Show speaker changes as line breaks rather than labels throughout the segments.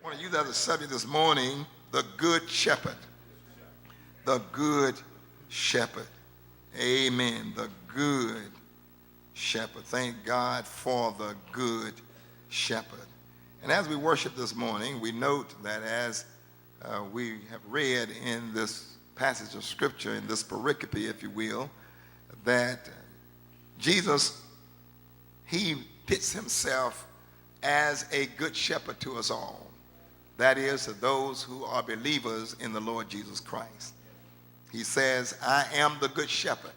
I want to use as a subject this morning, the Good Shepherd. The Good Shepherd. Amen. The Good Shepherd. Thank God for the Good Shepherd. And as we worship this morning, we note that as we have read in this passage of Scripture, in this pericope, if you will, that Jesus, he pits himself as a good shepherd to us all. That is, to those who are believers in the Lord Jesus Christ. He says, I am the good shepherd.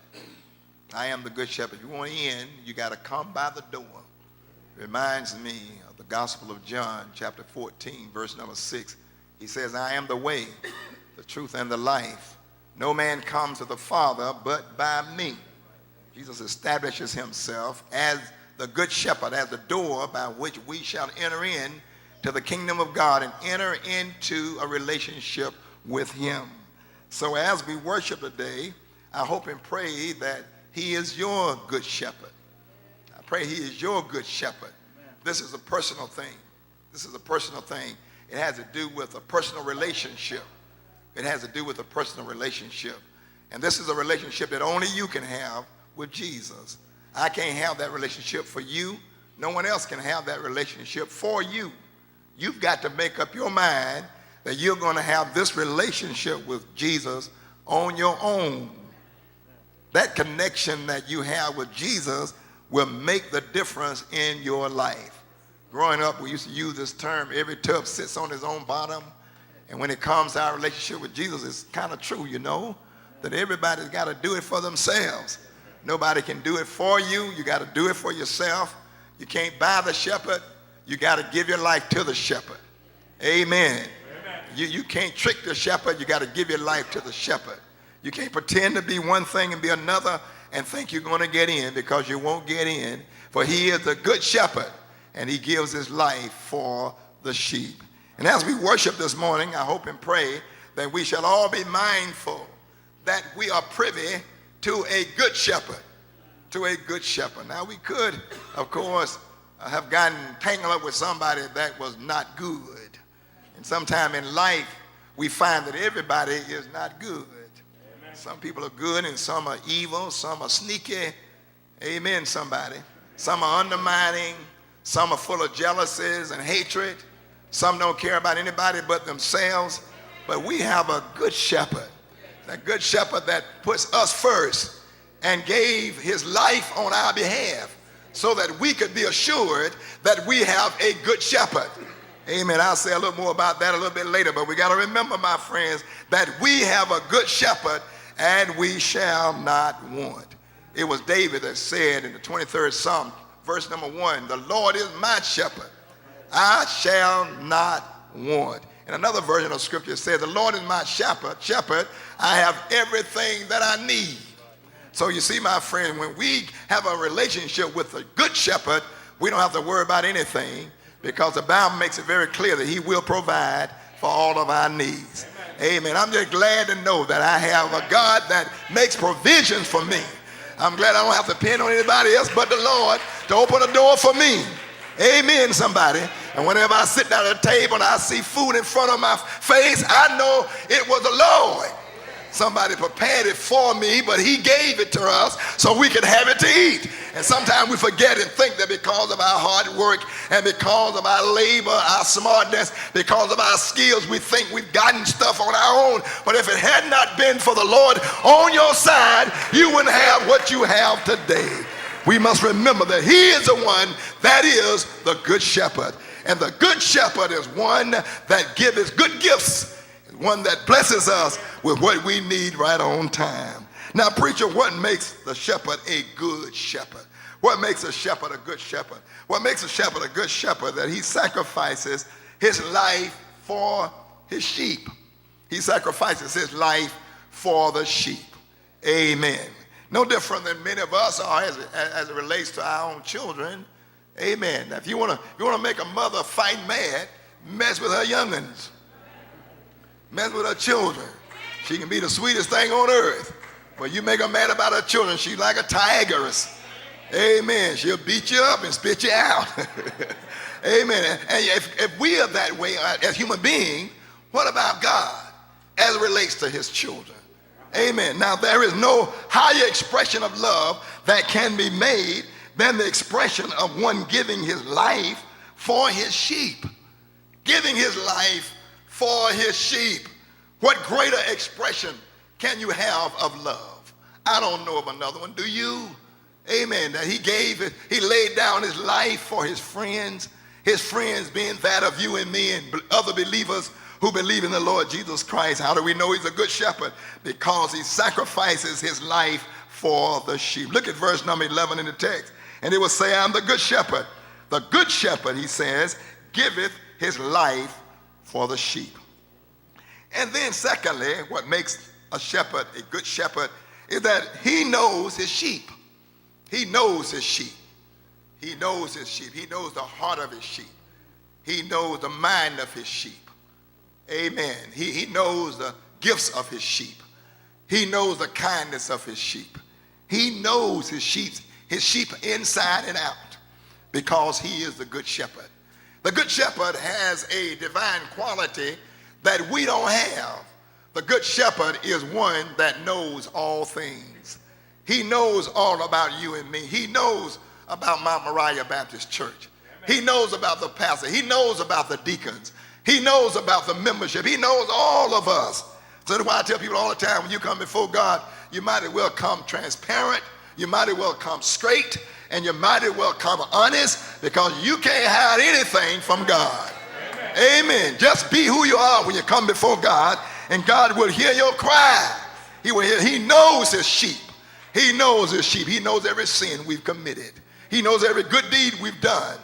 I am the good shepherd. If you want in, you got to come by the door. Reminds me of the Gospel of John, chapter 14, verse number 6. He says, I am the way, the truth, and the life. No man comes to the Father but by me. Jesus establishes himself as the good shepherd, as the door by which we shall enter in to the kingdom of God and enter into a relationship with him. So as we worship today, I hope and pray that he is your good shepherd. I pray he is your good shepherd. This is a personal thing. This is a personal thing. It has to do with a personal relationship. It has to do with a personal relationship. And this is a relationship that only you can have with Jesus. I can't have that relationship for you. No one else can have that relationship for you. You've got to make up your mind that you're going to have this relationship with Jesus on your own. That connection that you have with Jesus will make the difference in your life. Growing up, we used to use this term, every tub sits on its own bottom. And when it comes to our relationship with Jesus, it's kind of true, you know, that everybody's got to do it for themselves. Nobody can do it for you. You got to do it for yourself. You can't buy the shepherd. You got to give your life to the shepherd. Amen. You can't trick the shepherd. You got to give your life to the shepherd. You can't pretend to be one thing and be another and think you're going to get in, because you won't get in. For he is the good shepherd, and he gives his life for the sheep. And as we worship this morning, I hope and pray that we shall all be mindful that we are privy to a good shepherd. To a good shepherd. Now, we could, of course, have gotten tangled up with somebody that was not good. And sometime in life, we find that everybody is not good. Amen. Some people are good and some are evil. Some are sneaky. Amen, somebody. Some are undermining. Some are full of jealousies and hatred. Some don't care about anybody but themselves. But we have a good shepherd. That good shepherd that puts us first and gave his life on our behalf, so that we could be assured that we have a good shepherd. Amen. I'll say a little more about that a little bit later, but we got to remember, my friends, that we have a good shepherd and we shall not want. It was David that said in the 23rd Psalm, verse number 1, the Lord is my shepherd. I shall not want. And another version of scripture says, the Lord is my shepherd. I have everything that I need. So you see, my friend, when we have a relationship with a good shepherd, we don't have to worry about anything, because the Bible makes it very clear that he will provide for all of our needs. Amen. I'm just glad to know that I have a God that makes provisions for me. I'm glad I don't have to depend on anybody else but the Lord to open a door for me. Amen, somebody. And whenever I sit down at a table and I see food in front of my face, I know it was the Lord. Somebody prepared it for me, but he gave it to us so we could have it to eat. And sometimes we forget and think that because of our hard work and because of our labor, our smartness, because of our skills, we think we've gotten stuff on our own. But if it had not been for the Lord on your side, you wouldn't have what you have today. We must remember that he is the one that is the good shepherd. And the good shepherd is one that gives good gifts, one that blesses us with what we need right on time. Now, preacher, what makes the shepherd a good shepherd? What makes a shepherd a good shepherd? What makes a shepherd a good shepherd? That he sacrifices his life for his sheep. He sacrifices his life for the sheep. Amen. No different than many of us are as it relates to our own children. Amen. Now, if you want to make a mother fight mad, mess with her young'uns. Mess with her children. She can be the sweetest thing on earth. But you make her mad about her children, she's like a tigress. Amen. She'll beat you up and spit you out. Amen. And if we are that way as human beings, what about God as it relates to his children? Amen. Now, there is no higher expression of love that can be made than the expression of one giving his life for his sheep. Giving his life for his sheep. What greater expression can you have of love? I don't know of another one. Do you? Amen. That he laid down his life for his friends being that of you and me and other believers who believe in the Lord Jesus Christ. How do we know he's a good shepherd? Because he sacrifices his life for the sheep. Look at verse number 11 in the text. And it will say, I'm the good shepherd. The good shepherd, he says, giveth his life for the sheep. And then secondly, what makes a shepherd a good shepherd is that he knows his sheep. He knows his sheep. He knows his sheep. He knows the heart of his sheep. He knows the mind of his sheep. Amen. He knows the gifts of his sheep. He knows the kindness of his sheep. He knows his sheep inside and out because he is the good shepherd. The good shepherd has a divine quality that we don't have. The good shepherd is one that knows all things. He knows all about you and me. He knows about Mount Moriah Baptist Church. He knows about the pastor. He knows about the deacons. He knows about the membership. He knows all of us. So that's why I tell people all the time, when you come before God, you might as well come transparent. You might as well come straight. And you might as well come honest, because you can't hide anything from God. Amen. Just be who you are when you come before God, and God will hear your cry. He will hear. He knows his sheep. He knows his sheep. He knows every sin we've committed. He knows every good deed we've done.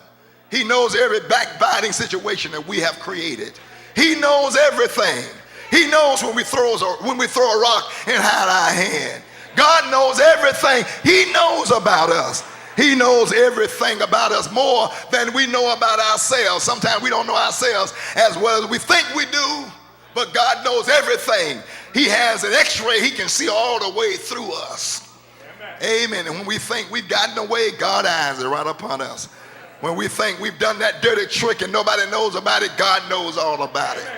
He knows every backbiting situation that we have created. He knows everything. He knows when we throw a rock and hide our hand. God knows everything. He knows about us. He knows everything about us more than we know about ourselves. Sometimes we don't know ourselves as well as we think we do, but God knows everything. He has an x-ray. He can see all the way through us. Amen. And when we think we've gotten away, God's eyes are right upon us. When we think we've done that dirty trick and nobody knows about it, God knows all about it.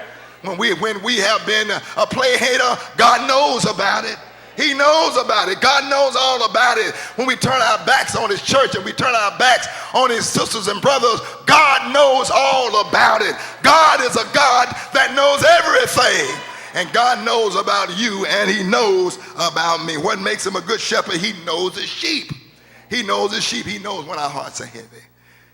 When we have been a play hater, God knows about it. He knows about it. God knows all about it. When we turn our backs on his church and we turn our backs on his sisters and brothers, God knows all about it. God is a God that knows everything. And God knows about you, and he knows about me. What makes him a good shepherd? He knows his sheep. He knows his sheep. He knows when our hearts are heavy.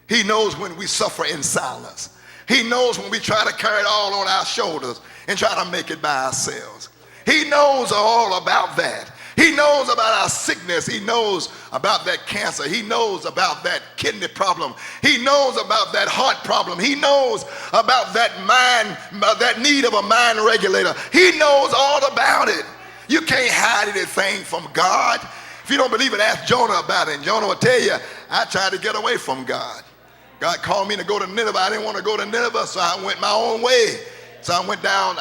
He knows when we suffer in silence. He knows when we try to carry it all on our shoulders and try to make it by ourselves. He knows all about that. He knows about our sickness. He knows about that cancer. He knows about that kidney problem. He knows about that heart problem. He knows about that need of a mind regulator. He knows all about it. You can't hide anything from God. If you don't believe it, ask Jonah about it. And Jonah will tell you, I tried to get away from God. God called me to go to Nineveh. I didn't want to go to Nineveh, so I went my own way. So I went down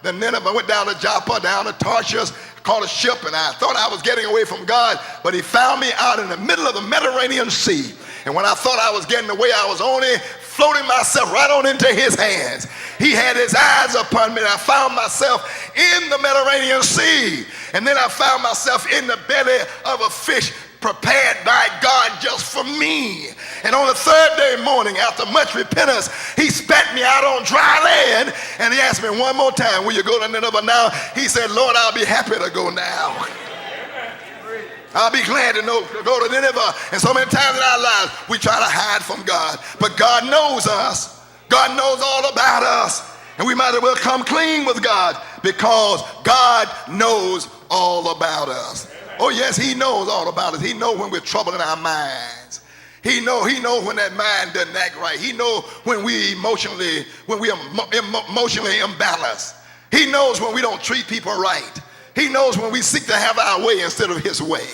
the Nineveh, I went down to Joppa, down to Tarshish, caught a ship, and I thought I was getting away from God, but he found me out in the middle of the Mediterranean Sea. And when I thought I was getting away, I was only floating myself right on into his hands. He had his eyes upon me, and I found myself in the Mediterranean Sea. And then I found myself in the belly of a fish prepared by God just for me. And on the third day morning, after much repentance, he spat me out on dry land, and he asked me one more time, will you go to Nineveh now? He said, Lord, I'll be happy to go now. I'll be glad to go to Nineveh. And so many times in our lives, we try to hide from God. But God knows us. God knows all about us. And we might as well come clean with God, because God knows all about us. Oh yes, he knows all about us. He knows when we're troubled in our minds. He knows when that mind doesn't act right. He knows when we are emotionally imbalanced. He knows when we don't treat people right. He knows when we seek to have our way instead of his way.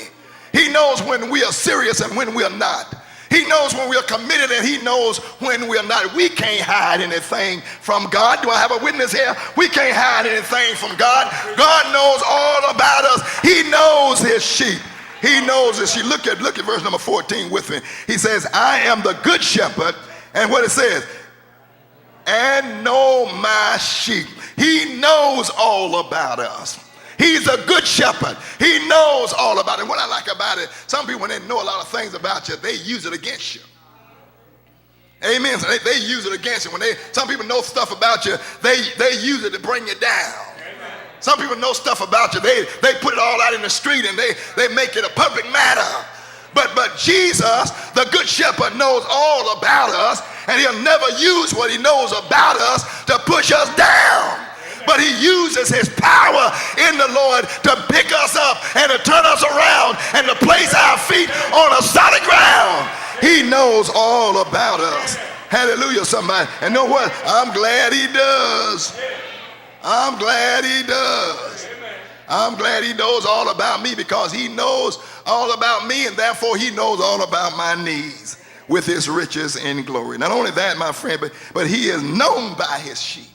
He knows when we are serious and when we are not. He knows when we are committed, and he knows when we are not. We can't hide anything from God. Do I have a witness here? We can't hide anything from God. God knows all about us. He knows his sheep. He knows his sheep. Look at verse number 14 with me. He says, I am the good shepherd, And what it says, and know my sheep. He knows all about us. He's a good shepherd. He knows all about it. What I like about it, some people, when they know a lot of things about you, they use it against you. Amen. So they use it against you. Some people know stuff about you, they use it to bring you down. Amen. Some people know stuff about you, they put it all out in the street and they make it a public matter. But Jesus, the good shepherd, knows all about us, and he'll never use what he knows about us to push us down. But he uses his power in the Lord to pick us up and to turn us around and to place our feet on a solid ground. He knows all about us. Hallelujah, somebody. And know what? I'm glad he does. I'm glad he does. I'm glad he knows all about me, because he knows all about me, and therefore he knows all about my needs with his riches in glory. Not only that, my friend, but he is known by his sheep.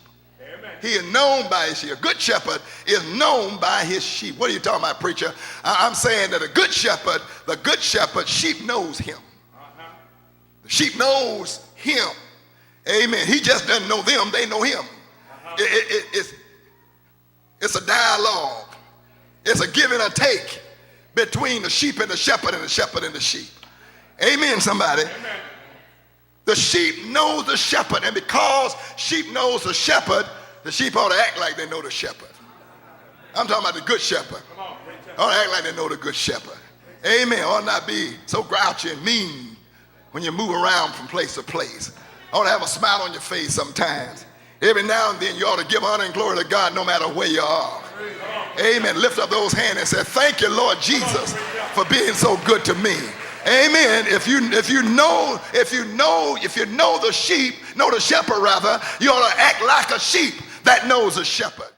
He is known by his sheep. A good shepherd is known by his sheep. What are you talking about, preacher? I'm saying that the good shepherd, sheep knows him. The sheep knows him. Amen. He just doesn't know them, they know him. It's a dialogue. It's a give and a take between the sheep and the shepherd and the sheep. Amen, somebody. Amen. The sheep knows the shepherd, and because sheep knows the shepherd ought to act like they know the shepherd. I'm talking about the good shepherd. Ought to act like they know the good shepherd. Amen. Ought not be so grouchy and mean when you move around from place to place. Ought to have a smile on your face sometimes. Every now and then you ought to give honor and glory to God no matter where you are. Amen. Lift up those hands and say, thank you, Lord Jesus, for being so good to me. Amen. If you know the shepherd rather, you ought to act like a sheep that knows a shepherd.